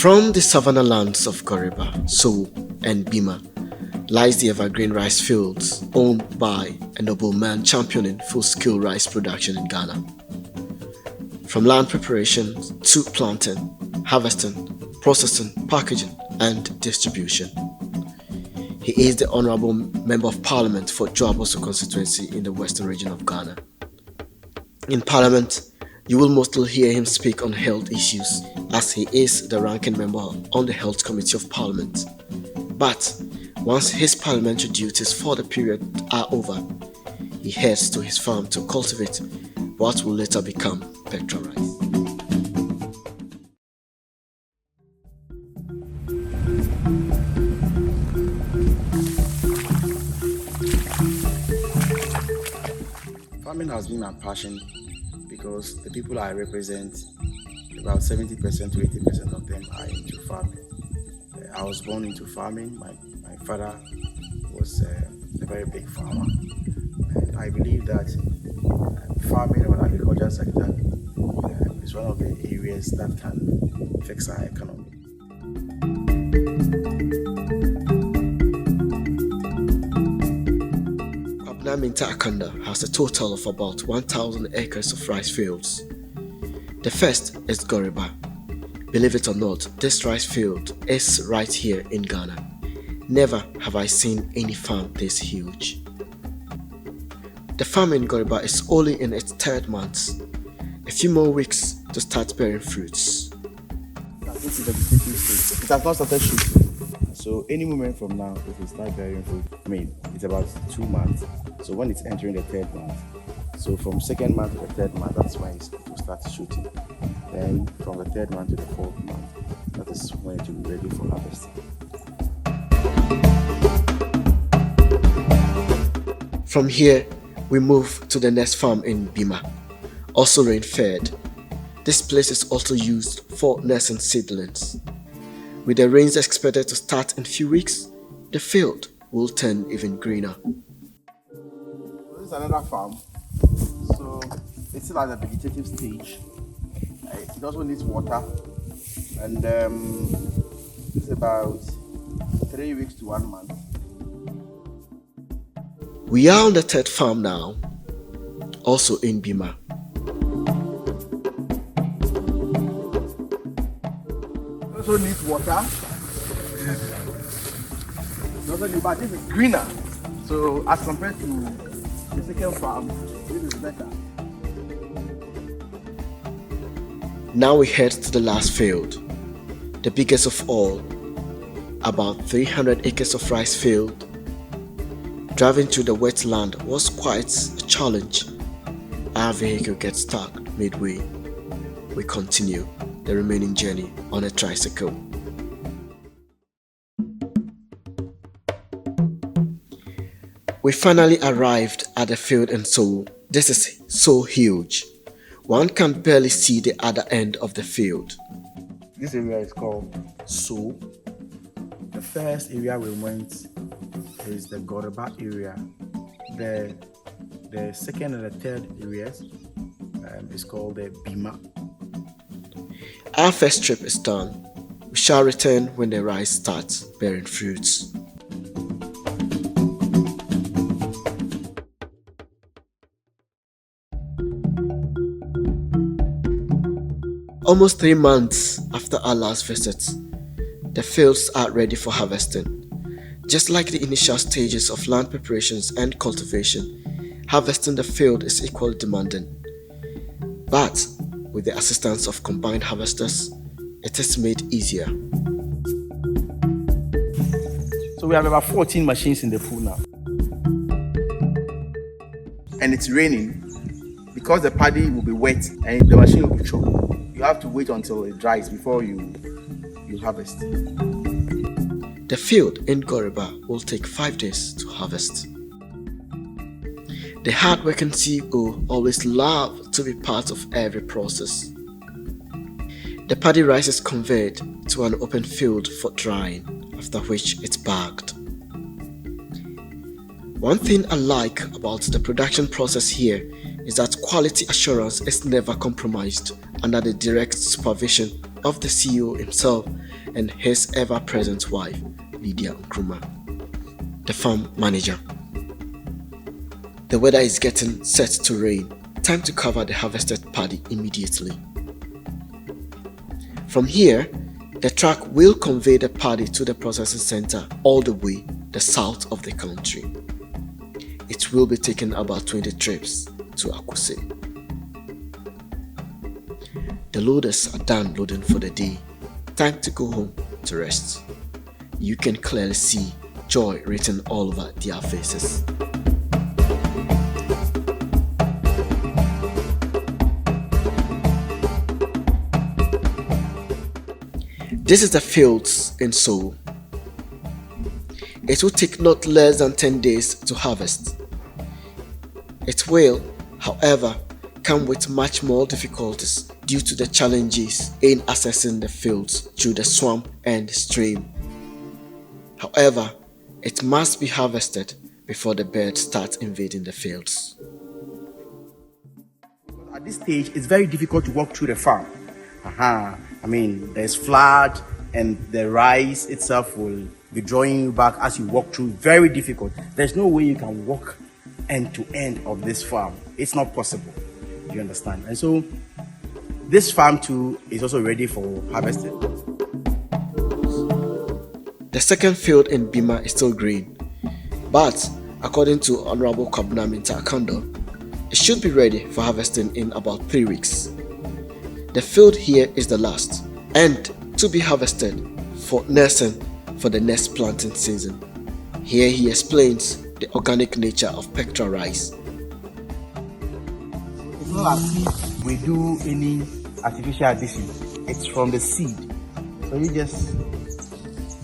From the savannah lands of Goriba, Seoul, and Bima lies the evergreen rice fields owned by a nobleman championing full-scale rice production in Ghana. From land preparation to planting, harvesting, processing, packaging, and distribution. He is the Honorable Member of Parliament for Joaboso constituency in the Western region of Ghana. In Parliament, you will mostly hear him speak on health issues as he is the ranking member on the Health Committee of Parliament. But once his parliamentary duties for the period are over, he heads to his farm to cultivate what will later become PECTRA rice. Farming has been my passion because the people I represent, about 70% to 80% of them are into farming. I was born into farming. My father was a very big farmer. And I believe that farming or agriculture sector is one of the areas that can fix our economy. Minta Akanda has a total of about 1,000 acres of rice fields. The first is Goriba. Believe it or not, this rice field is right here in Ghana. Never have I seen any farm this huge. The farm in Goriba is only in its third month. A few more weeks to start bearing fruits. This is the vegetative stage. It has not started shooting. So any moment from now, it will start bearing fruit. It's about 2 months. So when it's entering the third month, so from second month to the third month, that's when it will start shooting. Then from the third month to the fourth month, that is when it will be ready for harvesting. From here, we move to the next farm in Bima, also rain-fed. This place is also used for nursing seedlings. With the rains expected to start in a few weeks, the field will turn even greener. This is another farm, so it's still at the vegetative stage. It also needs water, and it's about 3 weeks to 1 month. We are on the third farm now, also in Bima. It also needs water. But this is greener, so as compared to the second farm, this is better. Now we head to the last field, the biggest of all, about 300 acres of rice field. Driving through the wetland was quite a challenge. Our vehicle gets stuck midway. We continue the remaining journey on a tricycle. We finally arrived at the field in Seoul. This is so huge. One can barely see the other end of the field. This area is called Seoul. The first area we went is the Goriba area. The second and the third areas is called the Bima. Our first trip is done. We shall return when the rice starts bearing fruits. Almost 3 months after our last visit, the fields are ready for harvesting. Just like the initial stages of land preparations and cultivation, harvesting the field is equally demanding. But with the assistance of combined harvesters, it is made easier. So we have about 14 machines in the pool now. And it's raining. Because the paddy will be wet and the machine will be choked, you have to wait until it dries before you harvest. The field in Goriba will take 5 days to harvest. The hard-working CEO always loves to be part of every process. The paddy rice is conveyed to an open field for drying, after which it's bagged. One thing I like about the production process here is that quality assurance is never compromised under the direct supervision of the CEO himself and his ever-present wife, Lydia Nkrumah, the farm manager. The weather is getting set to rain. Time to cover the harvested paddy immediately. From here, the truck will convey the paddy to the processing center all the way the south of the country. It will be taking about 20 trips to Akuse. The loaders are done loading for the day. Time to go home to rest. You can clearly see joy written all over their faces. This is the fields in Seoul. It will take not less than 10 days to harvest. It will, however, come with much more difficulties due to the challenges in accessing the fields through the swamp and stream. However, it must be harvested before the birds start invading the fields. At this stage, it's very difficult to walk through the farm. There's flood and the rice itself will be drawing you back as you walk through. Very difficult. There's no way you can walk end to end of this farm. It's not possible. Do you understand? And so this farm too is also ready for harvesting. The second field in Bima is still green, but according to Honorable Kwabena Minta-Akando, it should be ready for harvesting in about 3 weeks. The field here is the last and to be harvested for nursing for the next planting season. Here he explains the organic nature of PECTRA rice. It's not as if we do any artificial addition. It's from the seed. So you just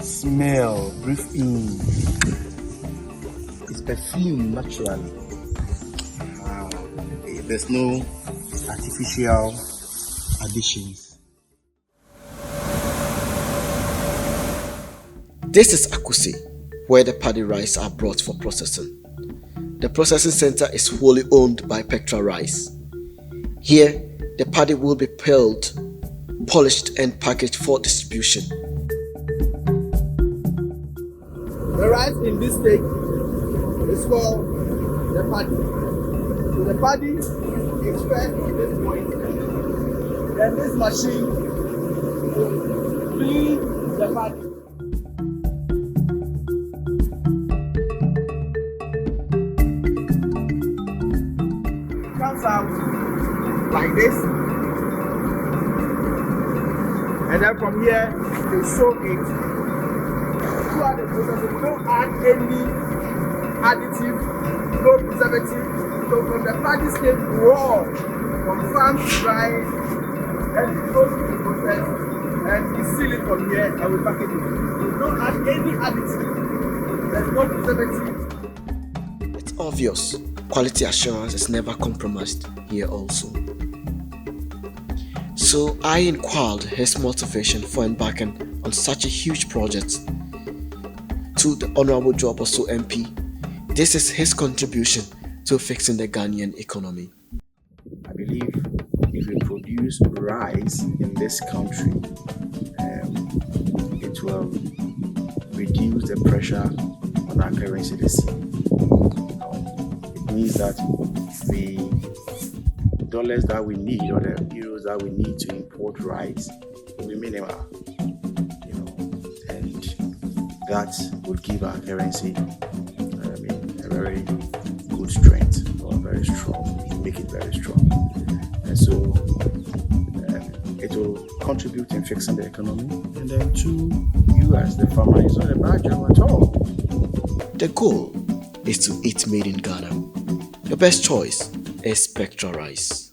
smell, breathe in. It's perfumed naturally. There's no artificial additions. This is Akuse, where the paddy rice are brought for processing. The processing center is wholly owned by PECTRA Rice. Here, the paddy will be peeled, polished and packaged for distribution. The rice in this stage is called the paddy. So the paddy is first in this point. Then this machine will clean the paddy. It comes out like this. And then from here, they soak it. Throughout the process, we don't add any additive, no preservative. So from the paddy stage raw, from farm to dry, and it goes through the process, and we seal it from here and we package it. We don't add any additive. There's no preservative. It's obvious, quality assurance is never compromised here also. So I inquired his motivation for embarking on such a huge project. To the Honorable Joe Apostle MP, this is his contribution to fixing the Ghanaian economy. I believe if we produce rice in this country, it will reduce the pressure on our currency this year. It means that the dollars that we need or the euros that we need to import rice will be minimal, and that will give our currency a very good strength, or very strong, make it very strong. And so it will contribute in fixing the economy, and then to you as the farmer, it's not a bad job at all. The goal is to eat made in Ghana. Your best choice is PECTRA Rice.